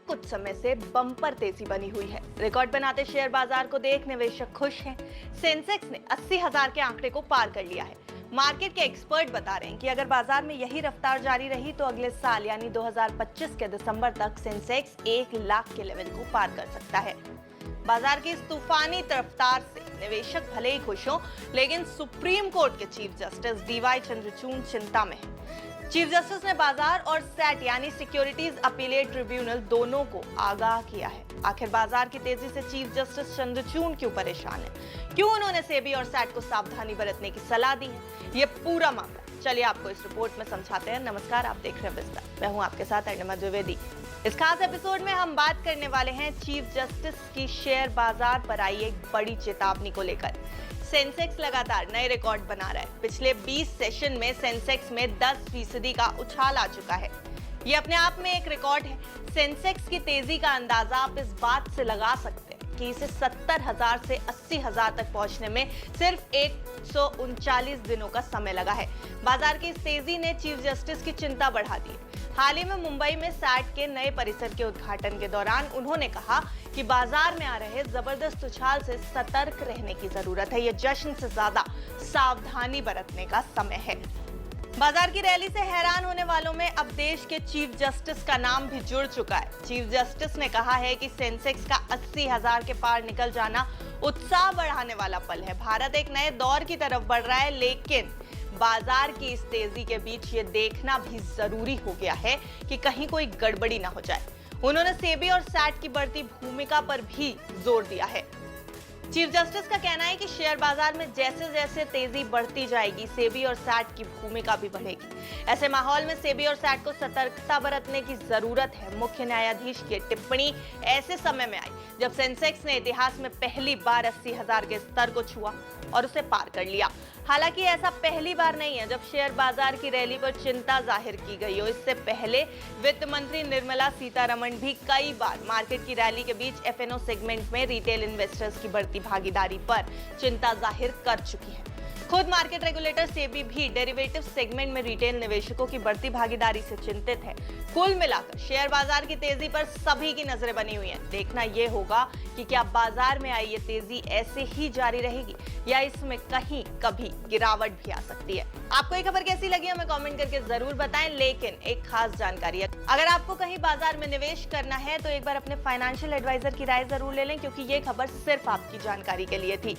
कुछ समय से बम्पर तेजी बनी हुई है। रिकॉर्ड बनाते शेयर बाजार को देख निवेशक खुश हैं। सेंसेक्स ने 80,000 के आंकड़े को पार कर लिया है। मार्केट के एक्सपर्ट बता रहे हैं कि अगर बाजार में यही रफ्तार जारी रही तो अगले साल यानी 2025 के दिसंबर तक सेंसेक्स 1 लाख के लेवल को पार कर सकता है। बाजार की इस तूफानी रफ्तार से निवेशक भले ही खुश हों, लेकिन सुप्रीम कोर्ट के चीफ जस्टिस डीवाई चंद्रचूड़ चिंता में है। चीफ जस्टिस ने बाजार और सेट यानी सिक्योरिटीज अपीलेट ट्रिब्यूनल दोनों को आगाह किया है। आखिर बाजार की तेजी से चीफ जस्टिस चंद्रचूड़ क्यों परेशान है? क्यों उन्होंने सेबी और सेट को सावधानी बरतने की सलाह दी है? ये पूरा मामला चलिए आपको इस रिपोर्ट में समझाते हैं। नमस्कार, आप देख रहे हैं विस्तार। मैं हूं आपके साथ अर्णिमा द्विवेदी। इस खास एपिसोड में हम बात करने वाले हैं चीफ जस्टिस की शेयर बाजार पर आई एक बड़ी चेतावनी को लेकर। सेंसेक्स लगातार नए रिकॉर्ड बना रहा है। पिछले 20 सेशन में सेंसेक्स में 10% का उछाल आ चुका है। ये अपने आप में एक रिकॉर्ड है। सेंसेक्स की तेजी का अंदाजा आप इस बात से लगा सकते हैं कि इसे 70,000 से 80,000 तक पहुंचने में सिर्फ 139 दिनों का समय लगा है। बाजार की इस तेजी ने चीफ जस्टिस की चिंता बढ़ा दी है। हाल ही में मुंबई में सैट के नए परिसर के उद्घाटन के दौरान उन्होंने कहा कि बाजार में आ रहे जबरदस्त उछाल से सतर्क रहने की जरूरत है। यह जश्न से ज्यादा सावधानी बरतने का समय है। बाजार की रैली से हैरान होने वालों में अब देश के चीफ जस्टिस का नाम भी जुड़ चुका है। चीफ जस्टिस ने कहा है कि सेंसेक्स का 80,000 के पार निकल जाना उत्साह बढ़ाने वाला पल है। भारत एक नए दौर की तरफ बढ़ रहा है, लेकिन बाजार की इस तेजी के बीच ये देखना भी जरूरी हो गया है कि कहीं कोई गड़बड़ी ना हो जाए। उन्होंने सेबी और सैट की बढ़ती भूमिका पर भी जोर दिया है। चीफ जस्टिस का कहना है कि शेयर बाजार में जैसे जैसे तेजी बढ़ती जाएगी, सेबी और सैट की भूमिका भी बढ़ेगी। ऐसे माहौल में सेबी और सैट को सतर्कता बरतने की जरूरत है। मुख्य न्यायाधीश की टिप्पणी ऐसे समय में आई जब सेंसेक्स ने इतिहास में पहली बार 80,000 के स्तर को छुआ और उसे पार कर लिया। हालांकि ऐसा पहली बार नहीं है जब शेयर बाजार की रैली पर चिंता जाहिर की गई हो। इससे पहले वित्त मंत्री निर्मला सीतारमण भी कई बार मार्केट की रैली के बीच एफएनओ सेगमेंट में रिटेल इन्वेस्टर्स की बढ़ती भागीदारी पर चिंता जाहिर कर चुकी है। खुद मार्केट रेगुलेटर सेबी भी डेरिवेटिव सेगमेंट में रिटेल निवेशकों की बढ़ती भागीदारी से चिंतित है। कुल मिलाकर शेयर बाजार की तेजी पर सभी की नजरें बनी हुई हैं। देखना यह होगा कि क्या बाजार में आई ये तेजी ऐसे ही जारी रहेगी या इसमें कहीं कभी गिरावट भी आ सकती है। आपको ये खबर कैसी लगी हमें कमेंट करके जरूर बताएं। लेकिन एक खास जानकारी है, अगर आपको कहीं बाजार में निवेश करना है तो एक बार अपने फाइनेंशियल एडवाइजर की राय जरूर ले लें, क्योंकि ये खबर सिर्फ आपकी जानकारी के लिए थी।